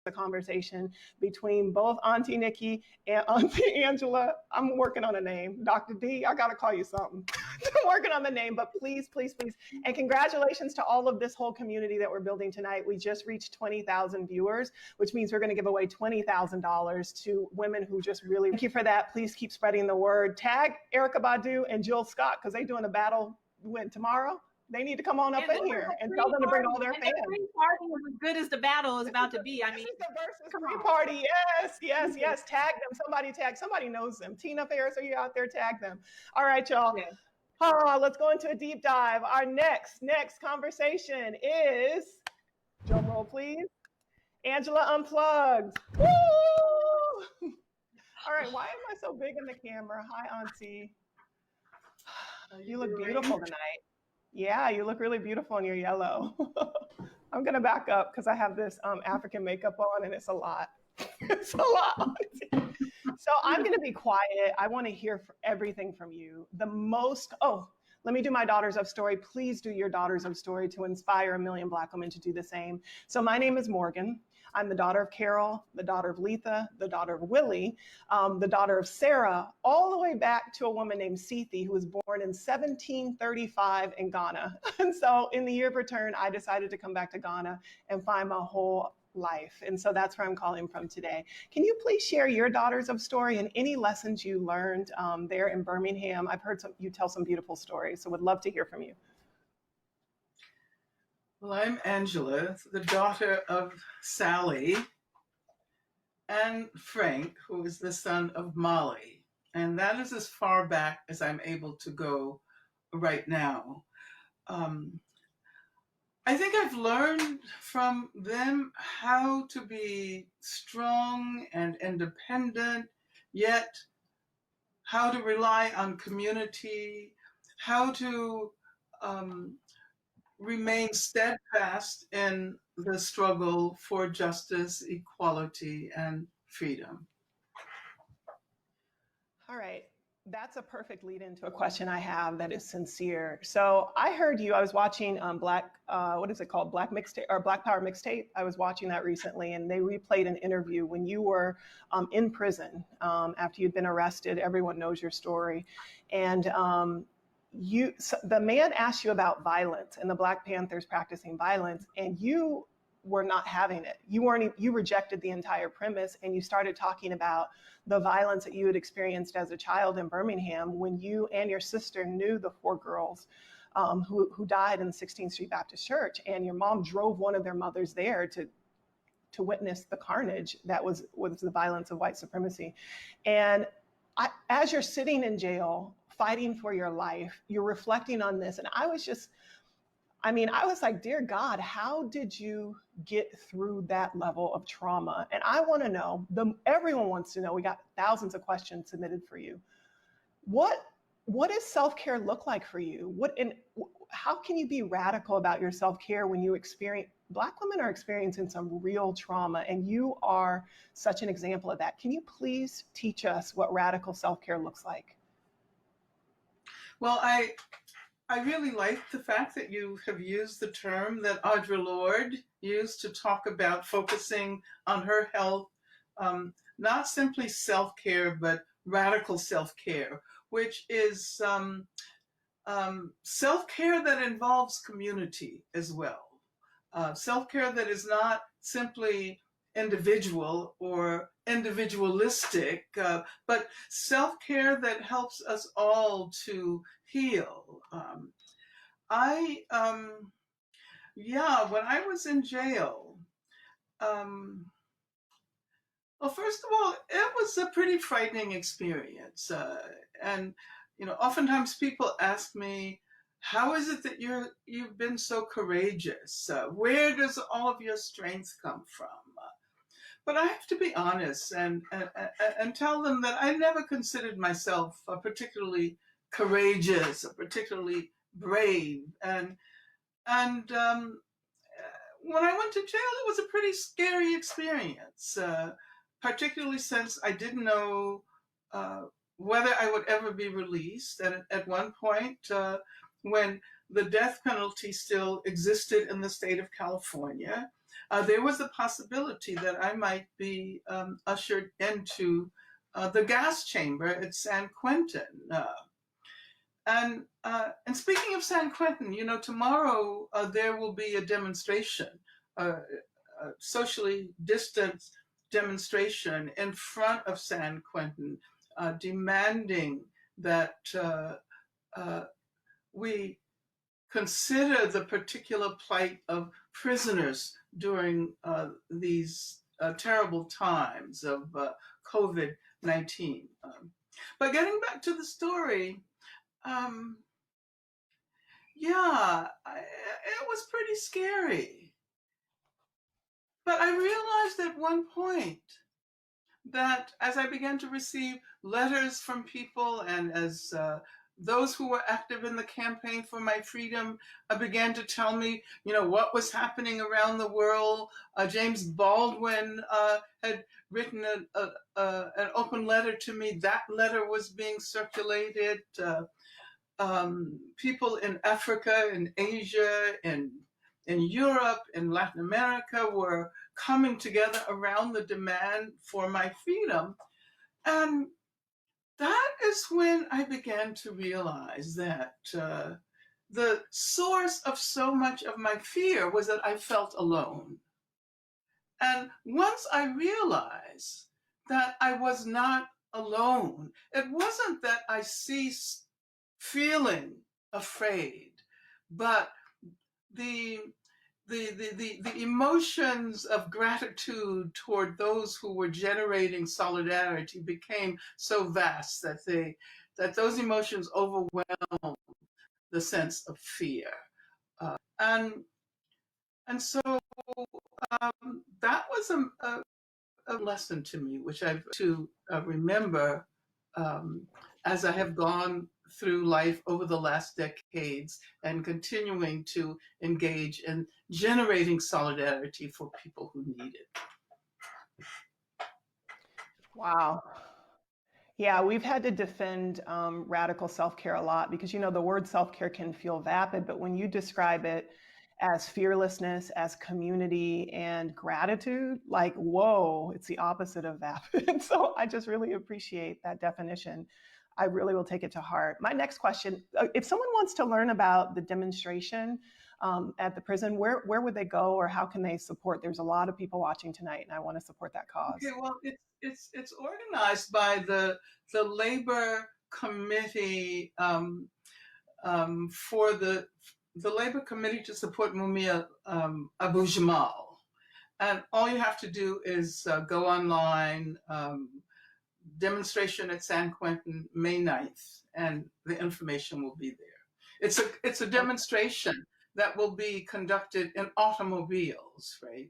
a conversation between both Auntie Nikki and Auntie Angela. I'm working on a name. Dr. D, I got to call you something. I'm working on the name, but please, please, please. And congratulations to all of this whole community that we're building tonight. We just reached 20,000 viewers, which means we're going to give away $20,000 to women who just really, thank you for that. Please keep spreading the word. Tag Erykah Badu and Jill Scott, because they're doing a battle tomorrow. They need to come on up in here and tell them to bring all their fans. The free party is as good as the battle is about to be. I mean, the versus free party. Yes. Tag them. Somebody knows them. Tina Ferris, are you out there? Tag them. All right, y'all. Yes. Let's go into a deep dive. Our next conversation is, drum roll, please. Angela Unplugged. Woo! All right, why am I so big in the camera? Hi, Auntie. You look beautiful tonight. Yeah, you look really beautiful in your yellow. I'm going to back up because I have this African makeup on and it's a lot. It's a lot. So I'm going to be quiet. I want to hear everything from you. Let me do my Daughters of Story. Please do your Daughters of Story to inspire a million Black women to do the same. So my name is Morgan. I'm the daughter of Carol, the daughter of Letha, the daughter of Willie, the daughter of Sarah, all the way back to a woman named Sethi, who was born in 1735 in Ghana. And so in the year of return, I decided to come back to Ghana and find my whole life. And so that's where I'm calling from today. Can you please share your Daughters of Story and any lessons you learned there in Birmingham? I've heard you tell some beautiful stories, so would love to hear from you. Well, I'm Angela, the daughter of Sally and Frank, who is the son of Molly. And that is as far back as I'm able to go right now. I think I've learned from them how to be strong and independent, yet how to rely on community, how to remain steadfast in the struggle for justice, equality, and freedom. All right. That's a perfect lead into a question I have that is sincere. So I heard you, I was watching Black Power Mixtape. I was watching that recently, and they replayed an interview when you were in prison after you'd been arrested. Everyone knows your story. And the man asked you about violence and the Black Panthers practicing violence, and you were not having it. You rejected the entire premise, and you started talking about the violence that you had experienced as a child in Birmingham when you and your sister knew the 4 girls who died in the 16th Street Baptist Church, and your mom drove one of their mothers there to witness the carnage that was the violence of white supremacy. And as you're sitting in jail fighting for your life, you're reflecting on this, and I was like, dear God, how did you get through that level of trauma? And I want to know, everyone wants to know, we got thousands of questions submitted for you. What does self-care look like for you? How can you be radical about your self-care when Black women are experiencing some real trauma, and you are such an example of that. Can you please teach us what radical self-care looks like? Well, I really like the fact that you have used the term that Audre Lorde used to talk about focusing on her health, not simply self-care, but radical self-care, which is self-care that involves community as well. Self-care that is not simply individual or individualistic, but self-care that helps us all to heal. When I was in jail, well, first of all, it was a pretty frightening experience. And, oftentimes people ask me, how is it that you've been so courageous? Where does all of your strength come from? But I have to be honest and tell them that I never considered myself particularly courageous or particularly brave. And when I went to jail, it was a pretty scary experience, particularly since I didn't know whether I would ever be released. And at one point, when the death penalty still existed in the state of California, there was a possibility that I might be ushered into the gas chamber at San Quentin. And speaking of San Quentin, tomorrow there will be a demonstration, a socially distanced demonstration in front of San Quentin, demanding that we consider the particular plight of prisoners during these terrible times of COVID-19. But getting back to the story, it was pretty scary. But I realized at one point that as I began to receive letters from people, and as those who were active in the campaign for my freedom began to tell me, what was happening around the world. James Baldwin had written an open letter to me. That letter was being circulated. People in Africa, in Asia, in Europe, in Latin America were coming together around the demand for my freedom. And that is when I began to realize that the source of so much of my fear was that I felt alone. And once I realized that I was not alone, it wasn't that I ceased feeling afraid, but the emotions of gratitude toward those who were generating solidarity became so vast that those emotions overwhelmed the sense of fear, and so that was a lesson to me, which I've to remember as I have gone through life over the last decades and continuing to engage in generating solidarity for people who need it. Wow. Yeah, we've had to defend radical self-care a lot because, the word self-care can feel vapid, but when you describe it as fearlessness, as community and gratitude, like, whoa, it's the opposite of vapid. So I just really appreciate that definition. I really will take it to heart. My next question, if someone wants to learn about the demonstration at the prison, where would they go, or how can they support? There's a lot of people watching tonight and I want to support that cause. Okay, well, it's organized by the Labor Committee for the Labor Committee to support Mumia Abu Jamal. And all you have to do is go online, demonstration at San Quentin, May 9th, and the information will be there. It's a demonstration that will be conducted in automobiles, right?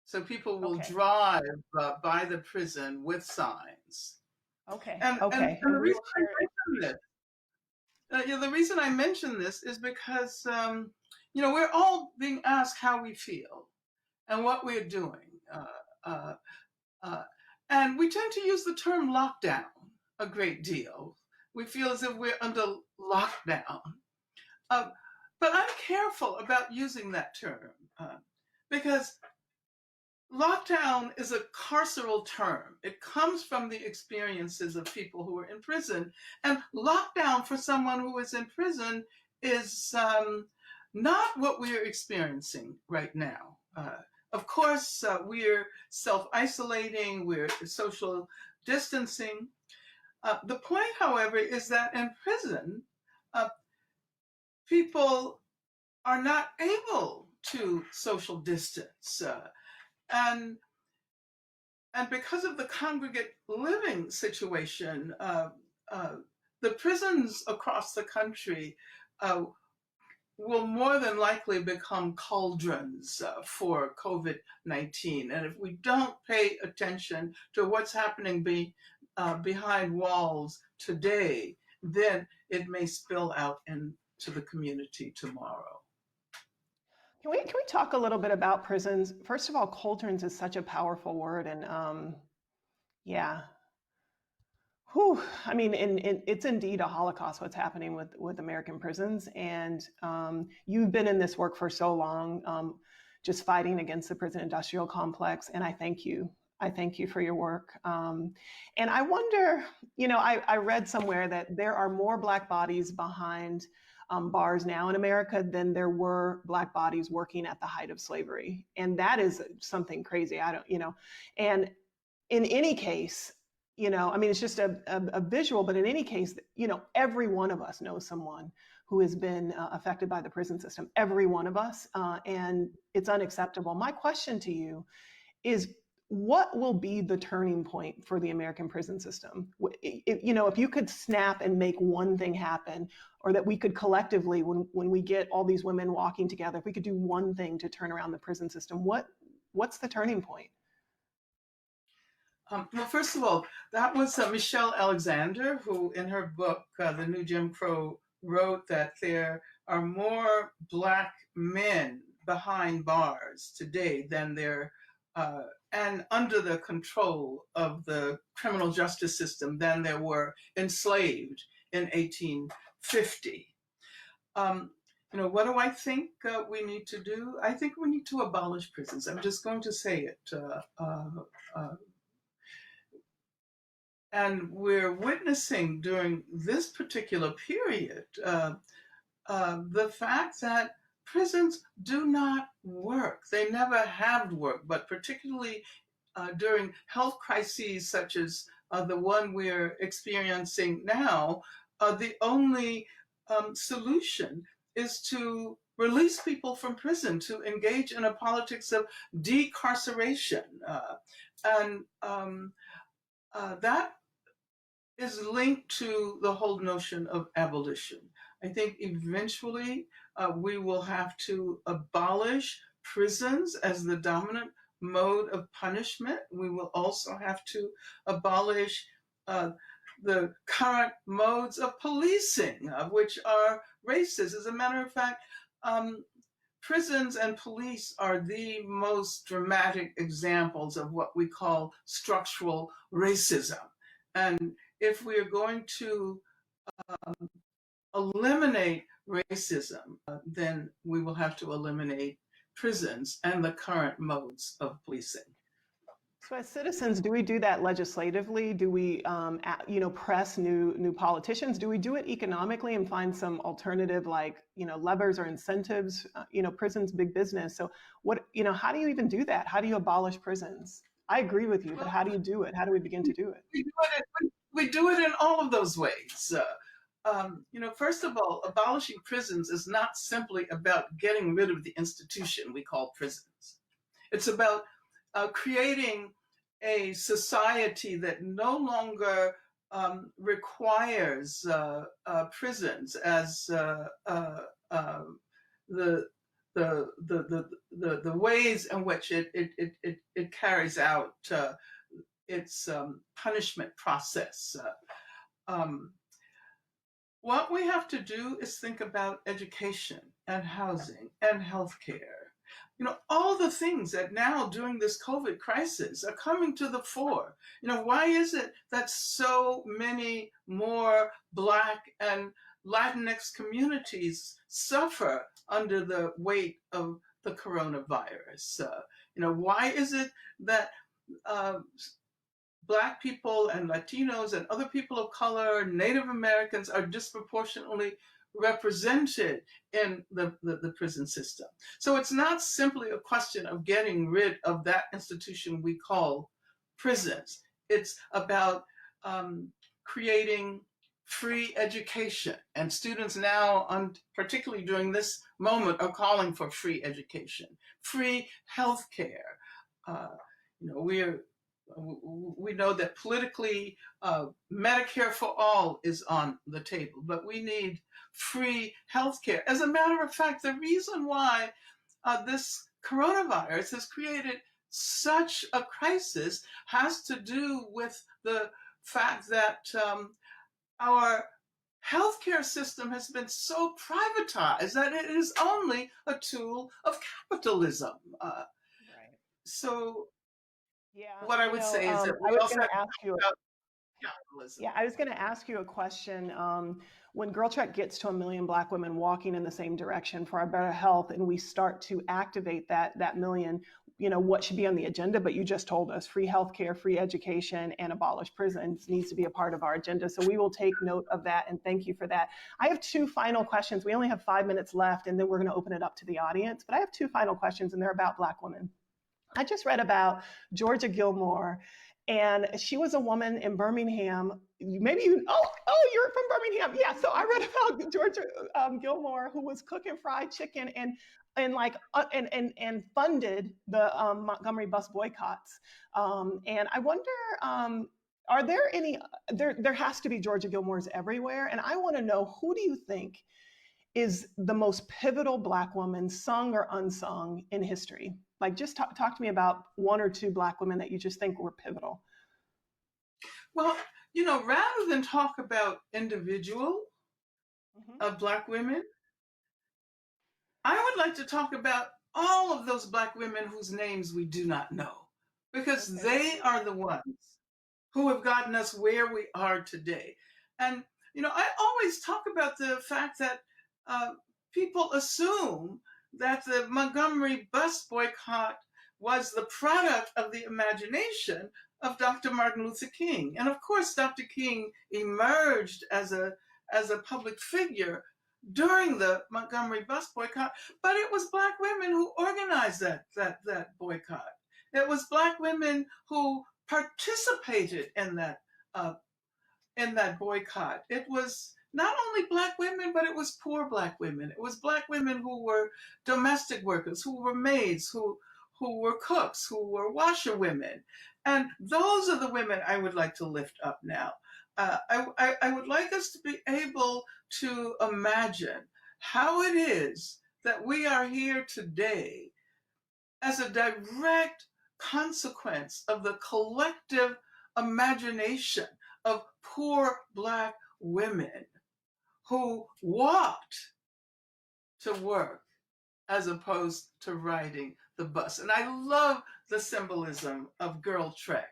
So people will drive by the prison with signs. Okay. And the reason I mention this, the reason I mention this is because we're all being asked how we feel and what we're doing. And we tend to use the term lockdown a great deal. We feel as if we're under lockdown. But I'm careful about using that term because lockdown is a carceral term. It comes from the experiences of people who are in prison. And lockdown for someone who is in prison is not what we're experiencing right now. Of course, we're self-isolating, we're social distancing. The point, however, is that in prison, people are not able to social distance. And because of the congregate living situation, the prisons across the country will more than likely become cauldrons for COVID-19. And if we don't pay attention to what's happening behind walls today, then it may spill out into the community tomorrow. Can we talk a little bit about prisons? First of all, cauldrons is such a powerful word, and yeah. Whew. I mean, it's indeed a Holocaust what's happening with American prisons, and you've been in this work for so long. just fighting against the prison industrial complex. And I thank you. I thank you for your work. And I wonder, I read somewhere that there are more Black bodies behind bars now in America than there were Black bodies working at the height of slavery. And that is something crazy. And in any case, it's just a visual, but in any case, every one of us knows someone who has been affected by the prison system, every one of us, and it's unacceptable. My question to you is, what will be the turning point for the American prison system? If you could snap and make one thing happen, or that we could collectively, when we get all these women walking together, if we could do one thing to turn around the prison system, what's the turning point? Well, first of all, that was Michelle Alexander, who in her book, The New Jim Crow, wrote that there are more Black men behind bars today than there and under the control of the criminal justice system than there were enslaved in 1850. What do I think we need to do? I think we need to abolish prisons. I'm just going to say it. And we're witnessing during this particular period the fact that prisons do not work. They never have worked, but particularly during health crises such as the one we're experiencing now, the only solution is to release people from prison, to engage in a politics of decarceration. And that is linked to the whole notion of abolition. I think eventually we will have to abolish prisons as the dominant mode of punishment. We will also have to abolish the current modes of policing, which are racist. As a matter of fact, prisons and police are the most dramatic examples of what we call structural racism. And if we are going to eliminate racism, then we will have to eliminate prisons and the current modes of policing. So as citizens, do we do that legislatively? Do we, press new politicians? Do we do it economically and find some alternative, levers or incentives? Prisons, big business. So how do you even do that? How do you abolish prisons? I agree with you, but how do you do it? How do we begin to do it? We do it in all of those ways. First of all, abolishing prisons is not simply about getting rid of the institution we call prisons. It's about creating a society that no longer requires prisons as the ways in which it carries out its punishment process. What we have to do is think about education and housing and healthcare. All the things that now during this COVID crisis are coming to the fore. Why is it that so many more Black and Latinx communities suffer under the weight of the coronavirus? Why is it that Black people and Latinos and other people of color, Native Americans are disproportionately represented in the prison system? So it's not simply a question of getting rid of that institution we call prisons. It's about creating free education. And students now, particularly during this moment, are calling for free education, free healthcare. We know that politically, Medicare for all is on the table, but we need free healthcare. As a matter of fact, the reason why this coronavirus has created such a crisis has to do with the fact that our healthcare system has been so privatized that it is only a tool of capitalism. Right. So yeah, what I would say is that I was going to ask you. capitalism. Yeah, I was going to ask you a question. When Girl Trek gets to 1 million Black women walking in the same direction for our better health, and we start to activate that million, what should be on the agenda? But you just told us free healthcare, free education, and abolish prisons needs to be a part of our agenda. So we will take note of that, and thank you for that. I have two final questions. We only have 5 minutes left, and then we're going to open it up to the audience. But I have two final questions, and they're about Black women. I just read about Georgia Gilmore, and she was a woman in Birmingham. Maybe you're from Birmingham. Yeah. So I read about Georgia Gilmore, who was cooking fried chicken and funded the Montgomery bus boycotts. And I wonder, are there any? There has to be Georgia Gilmores everywhere, and I want to know, who do you think is the most pivotal Black woman, sung or unsung, in history? Like, just talk to me about one or two Black women that you just think were pivotal. Well, rather than talk about individual Black women, I would like to talk about all of those Black women whose names we do not know, because they are the ones who have gotten us where we are today. And, I always talk about the fact that people assume that the Montgomery bus boycott was the product of the imagination of Dr. Martin Luther King. And of course, Dr. King emerged as a public figure during the Montgomery bus boycott, but it was Black women who organized that boycott. It was Black women who participated in that boycott. It was not only Black women, but it was poor Black women. It was Black women who were domestic workers, who were maids, who were cooks, who were washerwomen. And those are the women I would like to lift up now. I would like us to be able to imagine how it is that we are here today as a direct consequence of the collective imagination of poor Black women who walked to work as opposed to riding the bus. And I love the symbolism of Girl Trek.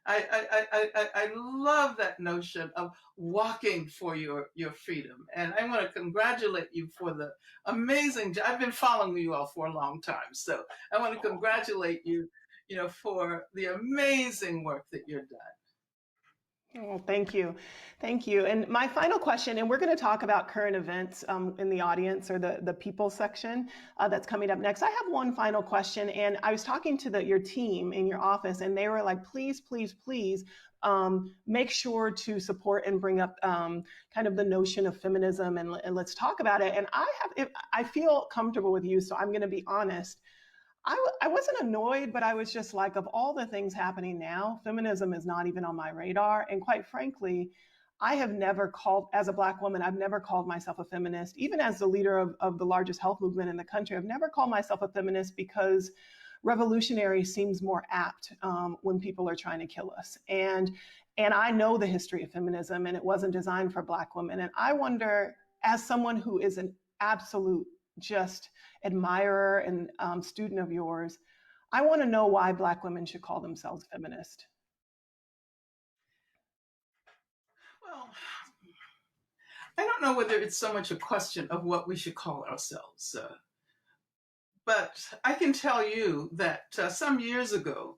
I love that notion of walking for your freedom. And I want to congratulate you for the amazing job. I've been following you all for a long time. So I want to congratulate you, for the amazing work that you've done. Oh, thank you. Thank you. And my final question, and we're going to talk about current events in the audience, or the people section that's coming up next. I have one final question, and I was talking to your team in your office, and they were like, please, please, please make sure to support and bring up kind of the notion of feminism, and let's talk about it. And I feel comfortable with you, so I'm going to be honest. I wasn't annoyed, but I was just like, of all the things happening now, feminism is not even on my radar. And quite frankly, I have never called, as a Black woman, I've never called myself a feminist. Even as the leader of the largest health movement in the country, I've never called myself a feminist, because revolutionary seems more apt when people are trying to kill us. And I know the history of feminism, and it wasn't designed for Black women. And I wonder, as someone who is an absolute just admirer and student of yours, I want to know why Black women should call themselves feminist. Well, I don't know whether it's so much a question of what we should call ourselves, but I can tell you that some years ago,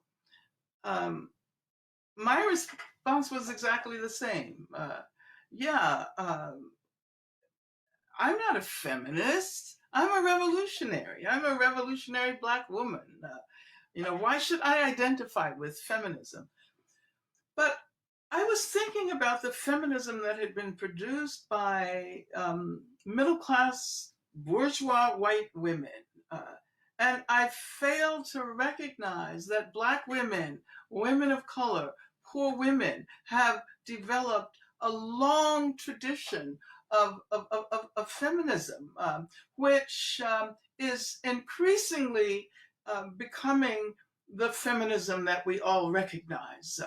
my response was exactly the same. I'm not a feminist. I'm a revolutionary. I'm a revolutionary Black woman. Why should I identify with feminism? But I was thinking about the feminism that had been produced by middle-class bourgeois white women. And I failed to recognize that Black women, women of color, poor women have developed a long tradition of feminism, which is increasingly becoming the feminism that we all recognize.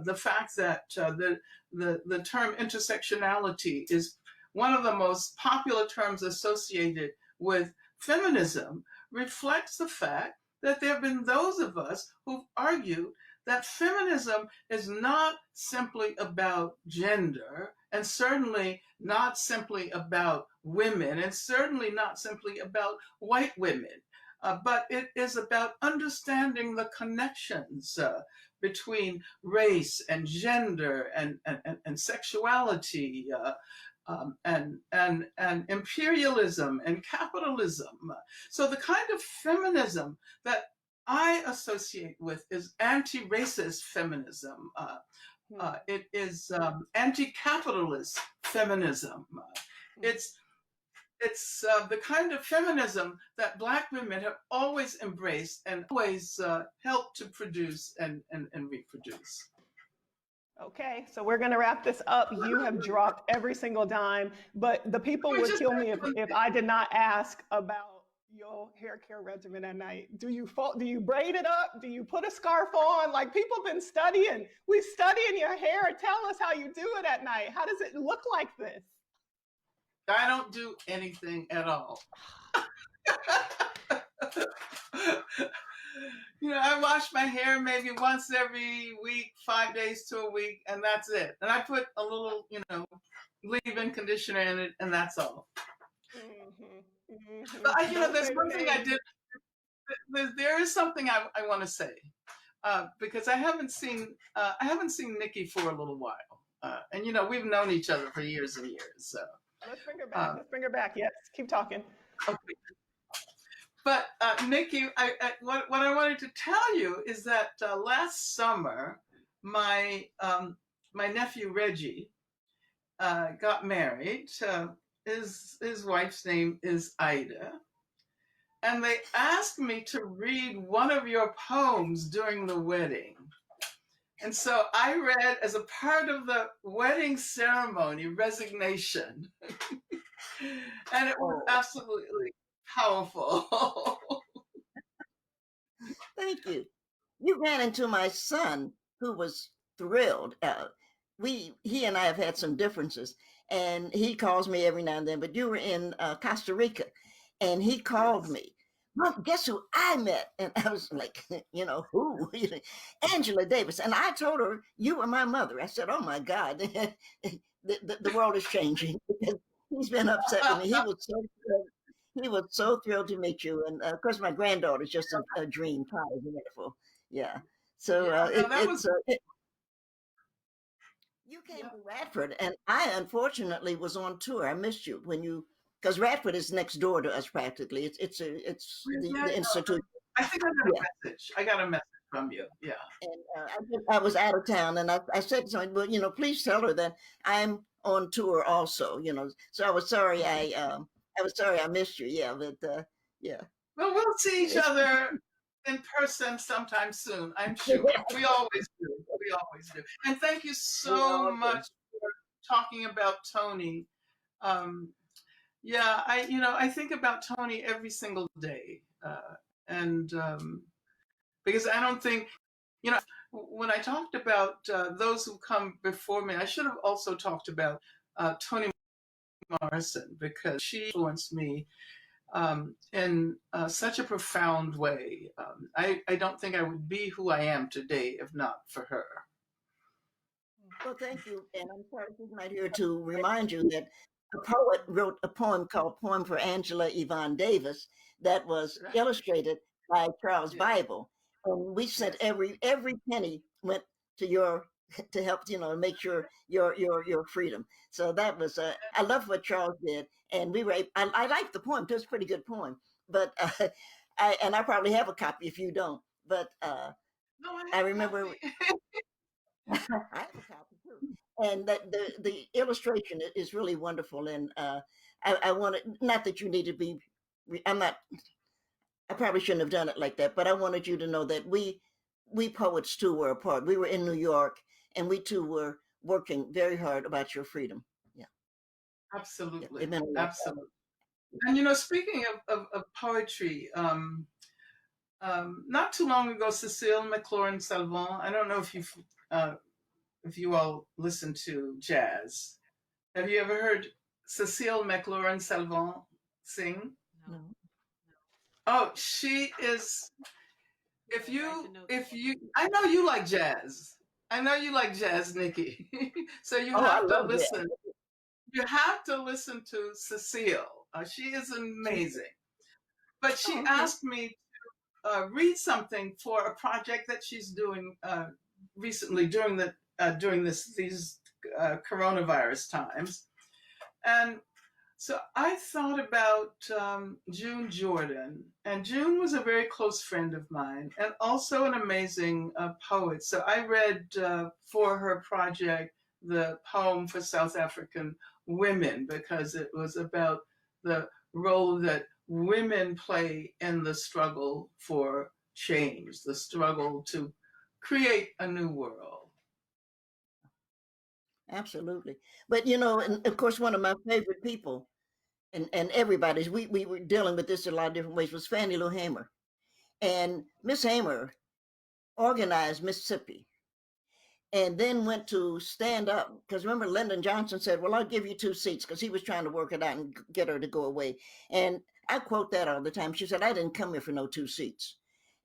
The fact that the term intersectionality is one of the most popular terms associated with feminism reflects the fact that there have been those of us who've argued that feminism is not simply about gender, and certainly not simply about women, and certainly not simply about white women, but it is about understanding the connections between race and gender and sexuality. And imperialism and capitalism. So the kind of feminism that I associate with is anti-racist feminism. It is anti-capitalist feminism. It's the kind of feminism that Black women have always embraced and always helped to produce and reproduce. Okay, so we're going to wrap this up. You have dropped every single dime, but the people would kill me if I did not ask about your hair care regimen at night. Do you braid it up? Do you put a scarf on? Like, people have been studying. We studying your hair. Tell us how you do it at night. How does it look like this? I don't do anything at all. I wash my hair maybe once every week, 5 days to a week, and that's it. And I put a little, leave-in conditioner in it, and that's all. But there's one thing I did. There is something I want to say, because I haven't seen Nikki for a little while, and we've known each other for years and years. So let's bring her back. Let's bring her back. Yes, keep talking. Okay. But Nikki, what I wanted to tell you is that last summer, my nephew Reggie got married. His wife's name is Ida, and they asked me to read one of your poems during the wedding. And so I read, as a part of the wedding ceremony, Resignation, and it was absolutely powerful. Thank you. You ran into my son, who was thrilled. He and I have had some differences, and he calls me every now and then. But you were in Costa Rica, and he called me. Mom, guess who I met? And I was like, who? Angela Davis. And I told her, you were my mother. I said, oh my God, the world is changing. He's been upset with me. He was so thrilled to meet you. And of course, my granddaughter's just a dream, probably wonderful. Yeah. So you came to Radford, and I unfortunately was on tour. I missed you because Radford is next door to us practically. It's the institute. I think I got a message. I got a message from you. Yeah. And I was out of town, and I said to someone, well, please tell her that I'm on tour also. So I was sorry I missed you. Yeah, but yeah. Well, we'll see each other in person sometime soon, I'm sure. We always do. We always do. And thank you so much for talking about Tony. I think about Tony every single day. And because I don't think, when I talked about those who come before me, I should have also talked about Toni Morrison, because she influenced me in such a profound way. I don't think I would be who I am today if not for her. Well, thank you. And I'm sorry she's not here to remind you that a poet wrote a poem called Poem for Angela Yvonne Davis that was illustrated by Charles Bible. And we sent every penny went to to help, make sure your freedom. So that was, I love what Charles did. And I liked the poem. It was a pretty good poem. But I probably have a copy if you don't. But I remember I have a copy too. And that the illustration is really wonderful. And I wanted, not that you need to be, I probably shouldn't have done it like that, but I wanted you to know that we poets too were apart. We were in New York, and we too were working very hard about your freedom. Yeah. Absolutely. Yeah, absolutely. And speaking of poetry, not too long ago, Cecile McLaurin Salvant, I don't know if you all listen to jazz. Have you ever heard Cecile McLaurin Salvant sing? No. Oh, she is I know you like jazz. I know you like jazz, Nikki. So you Oh, I have to love that. listen. You have to listen to Cecile. She is amazing. But she Oh, okay. asked me to read something for a project that she's doing recently during these coronavirus times, and so I thought about June Jordan, and June was a very close friend of mine, and also an amazing poet. So I read for her project the poem for South African women because it was about the role that women play in the struggle for change, the struggle to create a new world. Absolutely. But and of course, one of my favorite people, and everybody's, we were dealing with this in a lot of different ways, was Fannie Lou Hamer. And Miss Hamer organized Mississippi and then went to stand up. Because remember, Lyndon Johnson said, well, I'll give you 2 seats, because he was trying to work it out and get her to go away. And I quote that all the time. She said, I didn't come here for no 2 seats.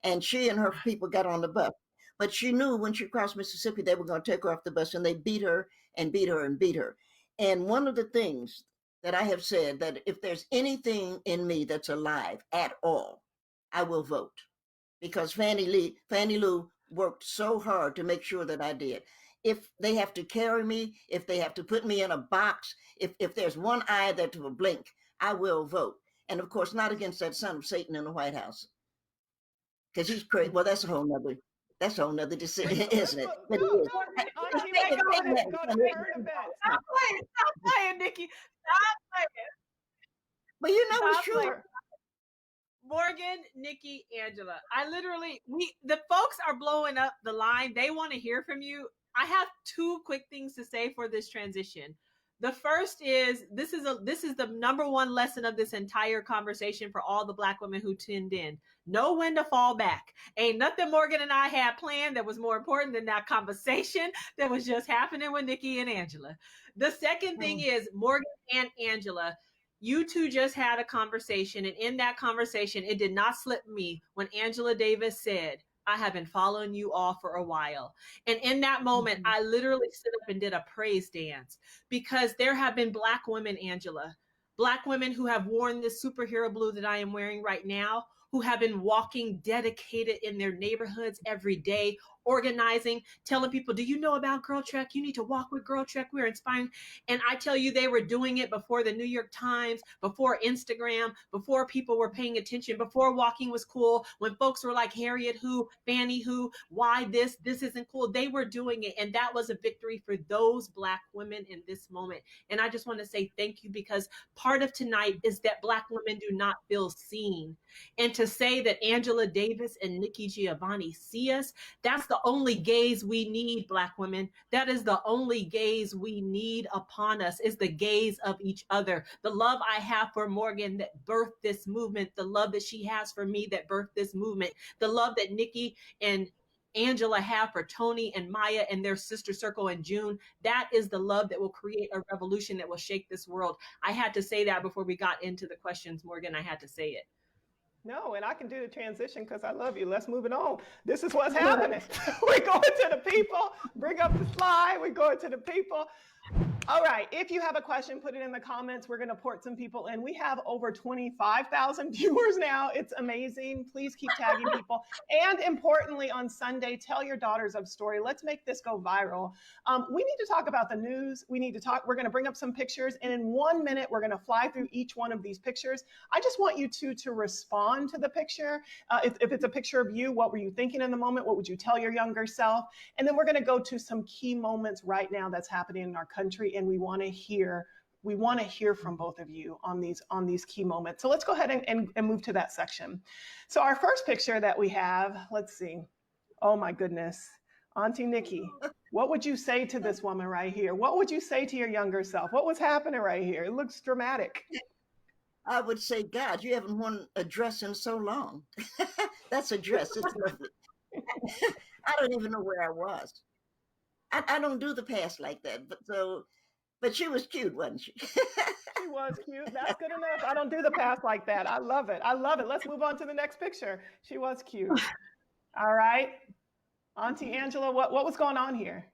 And she and her people got on the bus. But she knew when she crossed Mississippi, they were going to take her off the bus, and they beat her and beat her and beat her. And one of the things that I have said, that if there's anything in me that's alive at all, I will vote, because Fannie Lou worked so hard to make sure that I did. If they have to carry me, if they have to put me in a box, if there's one eye that will blink, I will vote. And of course, not against that son of Satan in the White House, because he's crazy. Well, that's a whole nother decision, isn't it? But it No, is. Auntie, we're going to go to current events. Stop playing, Nikki. Stop playing. But it's Stop true. playing. Morgan, Nikki, Angela. The folks are blowing up the line. They want to hear from you. I have 2 quick things to say for this transition. The first is this is the number 1 lesson of this entire conversation for all the Black women who tuned in. Know when to fall back. Ain't nothing Morgan and I had planned that was more important than that conversation that was just happening with Nikki and Angela. The second thing is, Morgan and Angela, you 2 just had a conversation, and in that conversation, it did not slip me when Angela Davis said, I have been following you all for a while. And in that moment, I literally stood up and did a praise dance, because there have been Black women, Angela, Black women who have worn this superhero blue that I am wearing right now, who have been walking dedicated in their neighborhoods every day, organizing, telling people, do you know about Girl Trek? You need to walk with Girl Trek. We're inspiring. And I tell you, they were doing it before the New York Times, before Instagram, before people were paying attention, before walking was cool, when folks were like, Harriet who, Fannie who, why this isn't cool. They were doing it. And that was a victory for those Black women in this moment. And I just want to say thank you, because part of tonight is that Black women do not feel seen. And to say that Angela Davis and Nikki Giovanni see us, that's the only gaze we need, Black women. That is the only gaze we need upon us, is the gaze of each other. The love I have for Morgan that birthed this movement, the love that she has for me that birthed this movement, the love that Nikki and Angela have for Tony and Maya and their sister circle in June. That is the love that will create a revolution that will shake this world. I had to say that before we got into the questions, Morgan. I had to say it. No, and I can do the transition because I love you. Let's move it on. This is what's happening. We're going to the people. Bring up the slide. We're going to the people. All right. If you have a question, put it in the comments. We're going to port some people in. We have over 25,000 viewers now. It's amazing. Please keep tagging people. And importantly, on Sunday, tell your daughters of story. Let's make this go viral. We need to talk about the news. We need to talk. We're going to bring up some pictures. And in 1 minute, we're going to fly through each one of these pictures. I just want you to respond to the picture. If it's a picture of you, what were you thinking in the moment? What would you tell your younger self? And then we're going to go to some key moments right now that's happening in our country. And we want to hear from both of you on these key moments. So let's go ahead and move to that section. So our first picture that we have, let's see. Oh my goodness. Auntie Nikki, what would you say to this woman right here? What would you say to your younger self? What was happening right here? It looks dramatic. I would say, God, you haven't worn a dress in so long. That's a dress. It's lovely. I don't even know where I was. I don't do the past like that, but she was cute, wasn't she? She was cute. That's good enough. I don't do the pass like that. I love it. I love it. Let's move on to the next picture. She was cute. All right. Auntie Angela, what was going on here?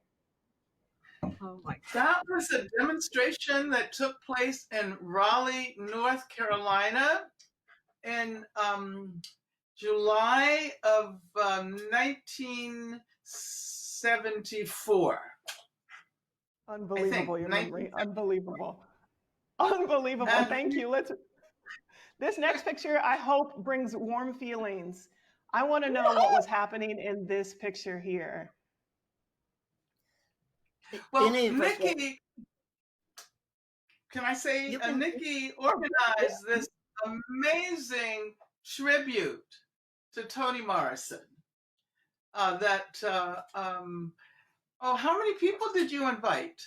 Oh my God. That was a demonstration that took place in Raleigh, North Carolina in July of 1974. Unbelievable, your memory. 1974. Unbelievable. Unbelievable. Thank you. This next picture, I hope, brings warm feelings. I want to know what was happening in this picture here. Well, Any of us that Nikki, can I say, you can Nikki organized this amazing tribute to Toni Morrison. Oh, how many people did you invite?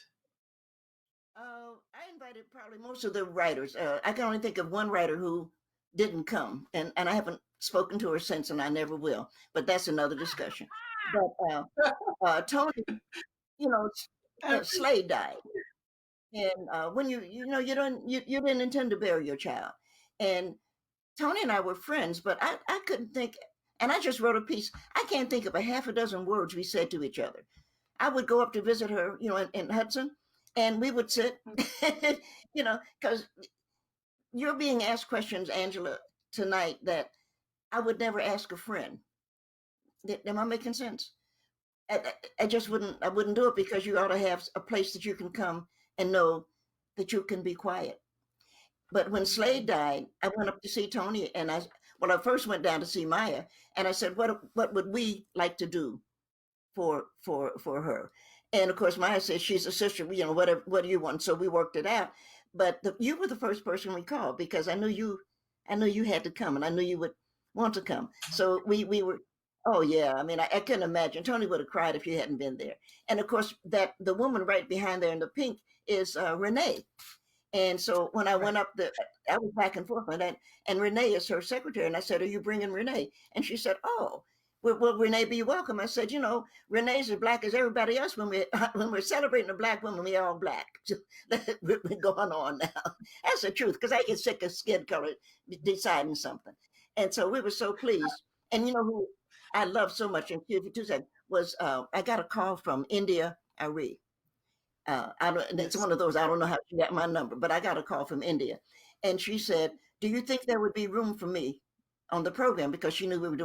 I invited probably most of the writers. I can only think of one writer who didn't come, and I haven't spoken to her since, and I never will. But that's another discussion. But Toni, you know, Slade died, and when you didn't intend to bury your child, and Toni and I were friends, but I couldn't think, and I just wrote a piece. I can't think of a half a dozen words we said to each other. I would go up to visit her, in Hudson, and we would sit, because you're being asked questions, Angela, tonight that I would never ask a friend. Am I making sense? I just wouldn't. I wouldn't do it because you ought to have a place that you can come and know that you can be quiet. But when Slade died, I went up to see Toni, and I first went down to see Maya, and I said, what would we like to do for her? And of course, Maya said she's a sister. Whatever. What do you want? So we worked it out. But you were the first person we called because I knew you had to come, and I knew you would want to come. So we were. Oh yeah, I mean, I couldn't imagine. Toni would have cried if you hadn't been there. And of course, that the woman right behind there in the pink is Renee. And so when I went up I was back and forth with that. And Renee is her secretary. And I said, "Are you bringing Renee?" And she said, "Oh, will Renee be welcome?" I said, "Renee's as black as everybody else. When we're celebrating a black woman, we're all black." So we're going on now. That's the truth, because I get sick of skin color deciding something. And so we were so pleased. And you know who I love so much, and if you two said, was I got a call from India Ari. It's one of those, I don't know how she got my number, but I got a call from India. And she said, "Do you think there would be room for me on the program?" Because she knew we were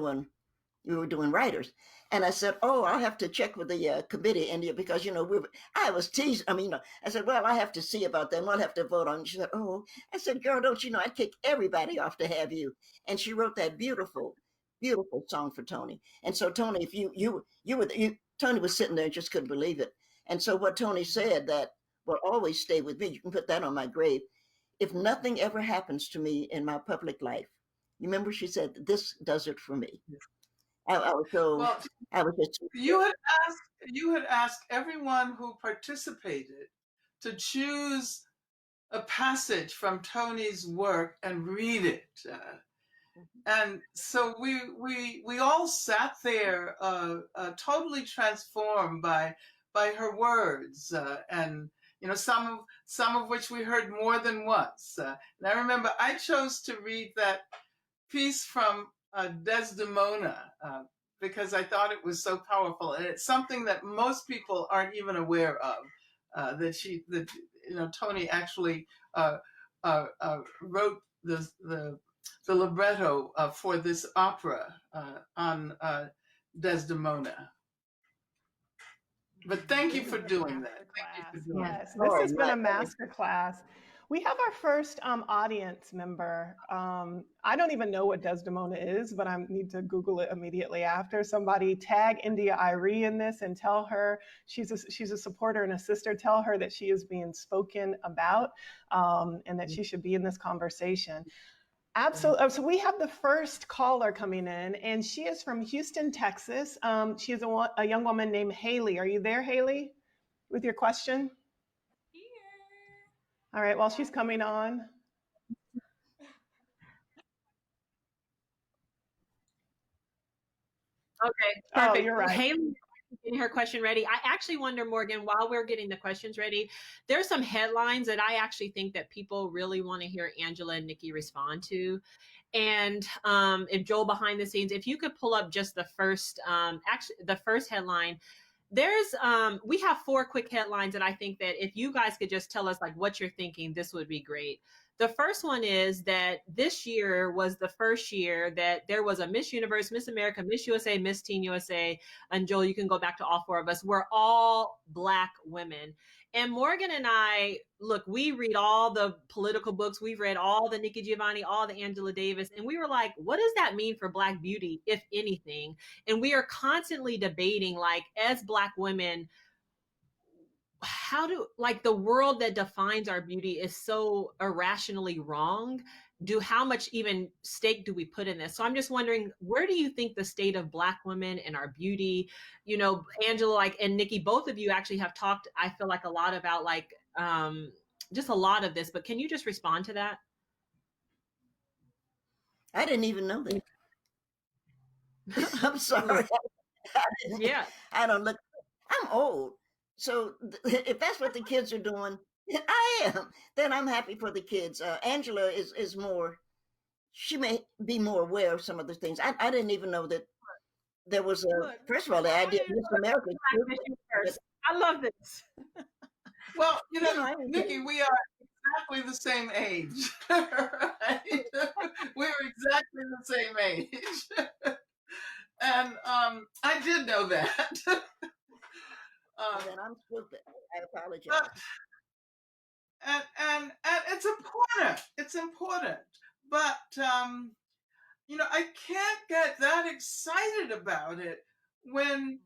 doing writers. And I said, "Oh, I'll have to check with the committee, India, because, I was teased. I mean, I said, well, I have to see about them. We'll have to vote on it." She said, "Oh," I said, "Girl, don't you know, I'd kick everybody off to have you." And she wrote that beautiful, beautiful song for Toni. And so Toni, if Toni was sitting there and just couldn't believe it. And so what Toni said that will always stay with me, you can put that on my grave. "If nothing ever happens to me in my public life," you remember she said, "this does it for me." I was so, Well, I was just, you had asked everyone who participated to choose a passage from Toni's work and read it. And so we all sat there, totally transformed by her words, and some of which we heard more than once. And I remember I chose to read that piece from Desdemona because I thought it was so powerful, and it's something that most people aren't even aware of. That Toni actually wrote the libretto for this opera on Desdemona. But thank you for doing that. Thank you for doing Yes, that. this has been a master class. We have our first audience member. I don't even know what Desdemona is, but I need to Google it immediately after. Somebody tag India Irie in this and tell her she's a supporter and a sister. Tell her that she is being spoken about and that she should be in this conversation. Absolutely. So we have the first caller coming in, and she is from Houston, Texas. She is a young woman named Haley. Are you there, Haley, with your question? All right, while she's coming on. Okay, Oh, perfect. you're right. Haley getting her question ready, I actually wonder, Morgan, while we're getting the questions ready, there's some headlines that I actually think that people really want to hear Angela and Nikki respond to. And if Joel behind the scenes, if you could pull up just the first, actually the first headline, there's we have 4 quick headlines that I think that if you guys could just tell us like what you're thinking, this would be great. The first one is that this year was the first year that there was a Miss Universe, Miss America, Miss USA, Miss Teen USA, and Joel, you can go back to all 4 of us. We're all Black women. And Morgan and I, look, we read all the political books. We've read all the Nikki Giovanni, all the Angela Davis. And we were like, what does that mean for Black beauty, if anything? And we are constantly debating, like, as Black women, how do, like, the world that defines our beauty is so irrationally wrong. How much even stake do we put in this? So I'm just wondering, where do you think the state of Black women and our beauty, you know, Angela, like, and Nikki, both of you actually have talked, I feel like, a lot about like just a lot of this, but can you just respond to that? I didn't even know that. I'm sorry. Yeah. I don't look, I'm old. So if that's what the kids are doing, I am, then I'm happy for the kids. Angela is more, she may be more aware of some of the things. I didn't even know that there was first of all, the idea of Miss America. I love this. Well, you know, Nikki, we are exactly the same age. Right? We're exactly the same age. And I did know that. Then I'm stupid. I apologize. And it's important. It's important. But you know, I can't get that excited about it when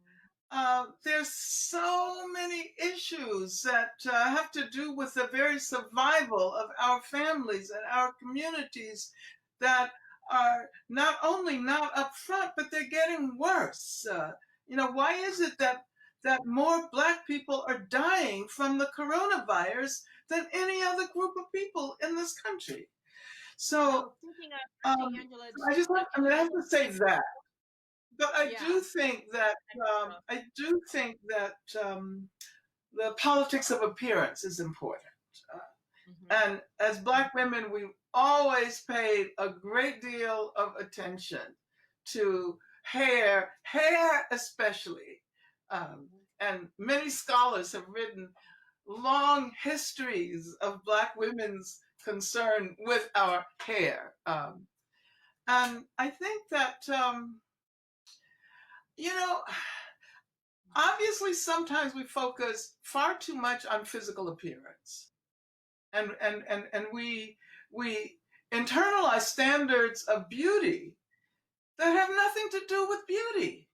there's so many issues that have to do with the very survival of our families and our communities that are not only not up front, but they're getting worse. You know, why is it that more Black people are dying from the coronavirus than any other group of people in this country? So, I have to say that. But I do think that the politics of appearance is important. And as Black women, we've always paid a great deal of attention to hair especially. And many scholars have written long histories of Black women's concern with our hair. And I think that, you know, obviously sometimes we focus far too much on physical appearance. And we internalize standards of beauty that have nothing to do with beauty.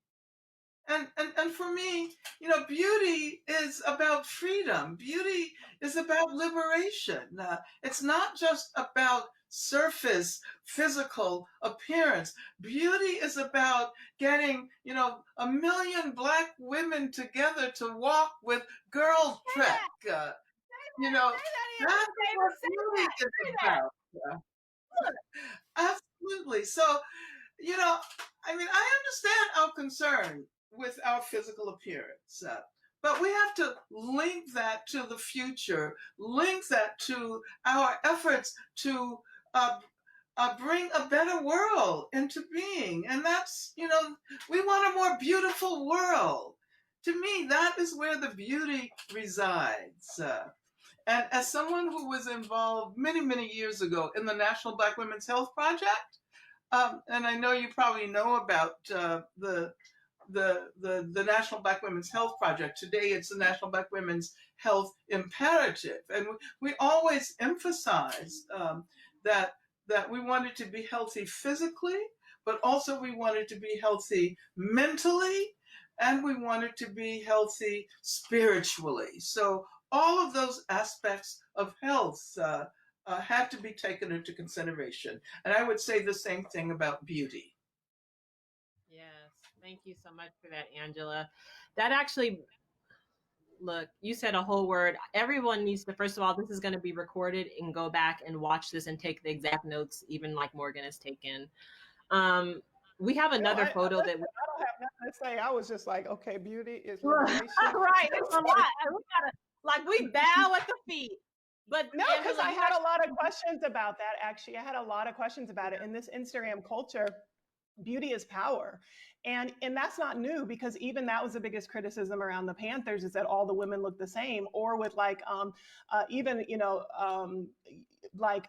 And for me, you know, beauty is about freedom. Beauty is about liberation. It's not just about surface physical appearance. Beauty is about getting, you know, 1 million Black women together to walk with Girl Trek. You know, that's what beauty is about. Absolutely. So, you know, I mean, I understand our concern with our physical appearance, but we have to link that to the future, link that to our efforts to bring a better world into being. And that's, you know, we want a more beautiful world. To me, that is where the beauty resides. And as someone who was involved many, many years ago in the National Black Women's Health Project, and I know you probably know about the National Black Women's Health Project. Today, it's the National Black Women's Health Imperative, and we always emphasize that we wanted to be healthy physically, but also we wanted to be healthy mentally, and we wanted to be healthy spiritually. So all of those aspects of health had to be taken into consideration. And I would say the same thing about beauty. Yes. Thank you so much for that, Angela. That actually, look, you said a whole word. Everyone needs to, first of all, this is going to be recorded, and go back and watch this and take the exact notes, even like Morgan has taken. We have another I, photo that listen, I don't have nothing to say. I was just like, okay, beauty is right. liberation. It's a lot. We gotta like we bow at the feet. But No, because Angela, I you had got a lot of questions about that. Actually, I had a lot of questions about it in this Instagram culture. Beauty is power, and that's not new, because even that was the biggest criticism around the Panthers, is that all the women look the same, or with like even like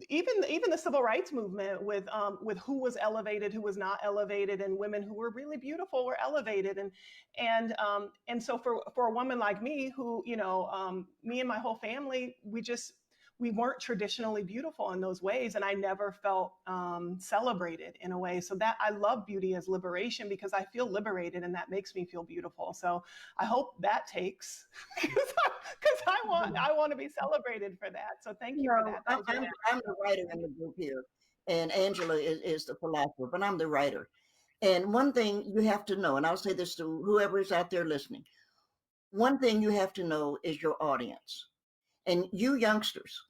even the civil rights movement with who was elevated, who was not elevated, and women who were really beautiful were elevated, and so for a woman like me, who me and my whole family, we weren't traditionally beautiful in those ways, and I never felt celebrated in a way. So that I love beauty as liberation, because I feel liberated, and that makes me feel beautiful. So I hope that takes, because I want to be celebrated for that. So thank you for that. I'm the writer in the group here, and Angela is the philosopher, but I'm the writer. And one thing you have to know, and I'll say this to whoever is out there listening, one thing you have to know is your audience. And you youngsters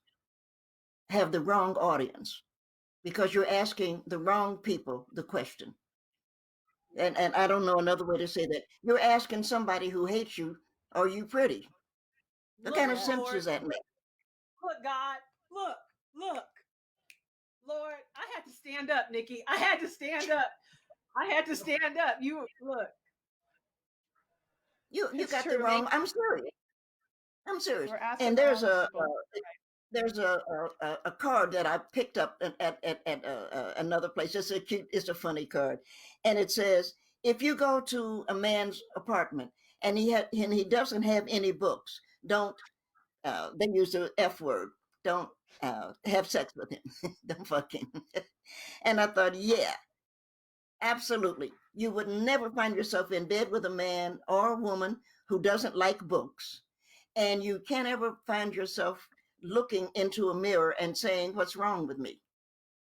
have the wrong audience, because you're asking the wrong people the question. And I don't know another way to say that. You're asking somebody who hates you, are you pretty? What kind of sense does that make? Look, God, look. Lord, I had to stand up, Nikki. I had to stand up. You look. You got the wrong. I'm serious. We're asking And the there's wrong people. there's a card that I picked up at another place. It's a funny card, and it says, if you go to a man's apartment and he doesn't have any books, don't they use the F word? Don't have sex with him. Don't fuck him. And I thought, yeah, absolutely. You would never find yourself in bed with a man or a woman who doesn't like books. And you can't ever find yourself looking into a mirror and saying, what's wrong with me?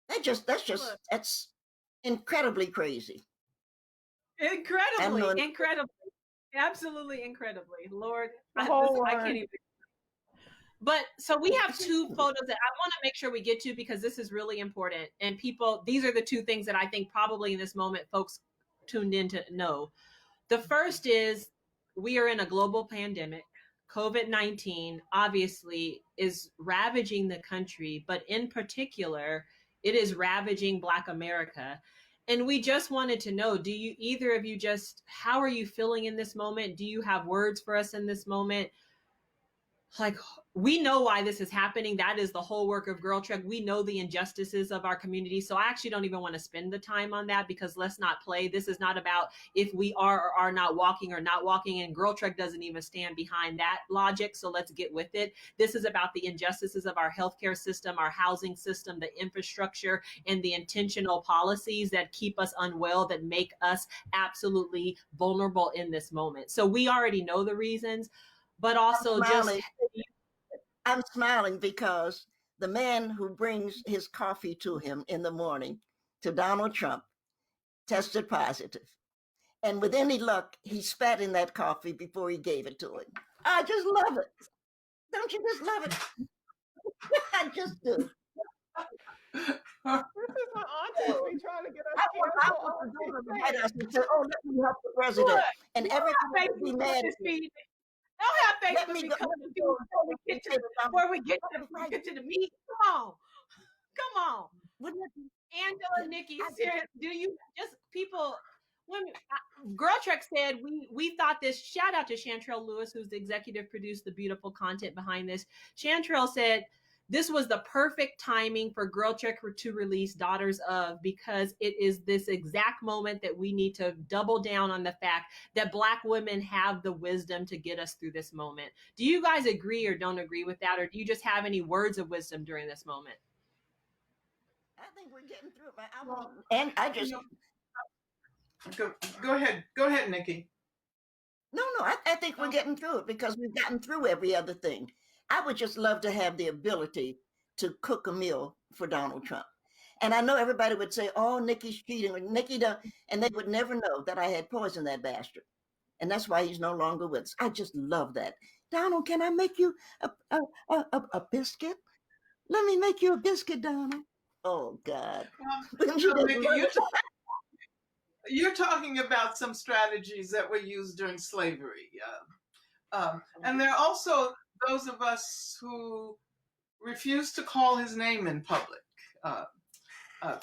That's incredibly crazy. Incredibly. Absolutely incredibly. Lord, I can't even. But so we have two photos that I want to make sure we get to, because this is really important. And people, these are the two things that I think probably in this moment folks tuned in to know. The first is, we are in a global pandemic. COVID-19 obviously is ravaging the country, but in particular, it is ravaging Black America. And we just wanted to know, do you, either of you, how are you feeling in this moment? Do you have words for us in this moment? Like, we know why this is happening. That is the whole work of Girl Trek. We know the injustices of our community. So I actually don't even want to spend the time on that, because let's not play. This is not about if we are or are not walking or not walking. And Girl Trek doesn't even stand behind that logic. So let's get with it. This is about the injustices of our healthcare system, our housing system, the infrastructure, and the intentional policies that keep us unwell, that make us absolutely vulnerable in this moment. So we already know the reasons, but also I'm smiling because the man who brings his coffee to him in the morning, to Donald Trump, tested positive. And with any luck, he spat in that coffee before he gave it to him. I just love it. Don't you just love it? I just do. This is my aunties be trying to get us canceled. Oh, let me help the president. And everybody would be mad at me. Don't have Facebook before we get to the meat. Come on. Angela, Nikki, do you just people? Women, Girl Trek said we thought this. Shout out to Chantrell Lewis, who's the executive producer, the beautiful content behind this. Chantrell said this was the perfect timing for Girl Trek to release Daughters of, because it is this exact moment that we need to double down on the fact that Black women have the wisdom to get us through this moment. Do you guys agree or don't agree with that? Or do you just have any words of wisdom during this moment? I think we're getting through it. And I just... Go ahead, Nikki. No, I think we're getting through it, because we've gotten through every other thing. I would just love to have the ability to cook a meal for Donald Trump. And I know everybody would say, oh, Nikki's cheating, or Nikki done, and they would never know that I had poisoned that bastard. And that's why he's no longer with us. I just love that. Donald, can I make you a biscuit? Let me make you a biscuit, Donald. Oh, God. So, Nikki, you're talking about some strategies that were used during slavery. And there are also those of us who refuse to call his name in public uh, uh,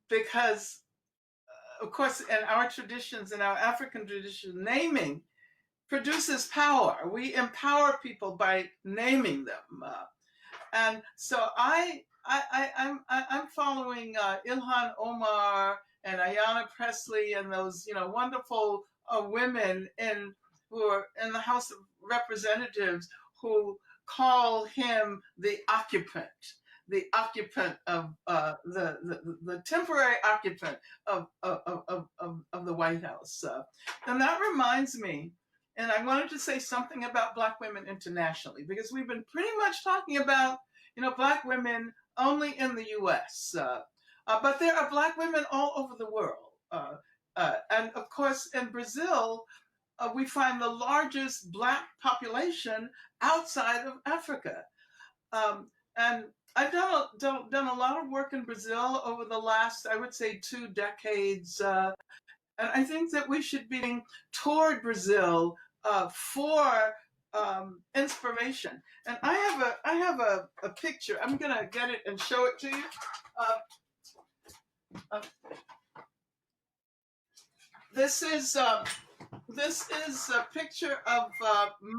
because, of course, in our traditions, in our African tradition, naming produces power. We empower people by naming them. And so I'm following Ilhan Omar and Ayanna Pressley and those wonderful women who are in the House of Representatives who call him the occupant of the temporary occupant of the White House. And that reminds me, and I wanted to say something about Black women internationally, because we've been pretty much talking about, Black women only in the U.S., but there are Black women all over the world. And of course, in Brazil, we find the largest Black population outside of Africa. And I've done a lot of work in Brazil over the last, I would say, 2 decades. And I think that we should be toward Brazil for inspiration. And I have a picture. I'm gonna get it and show it to you. This is a picture of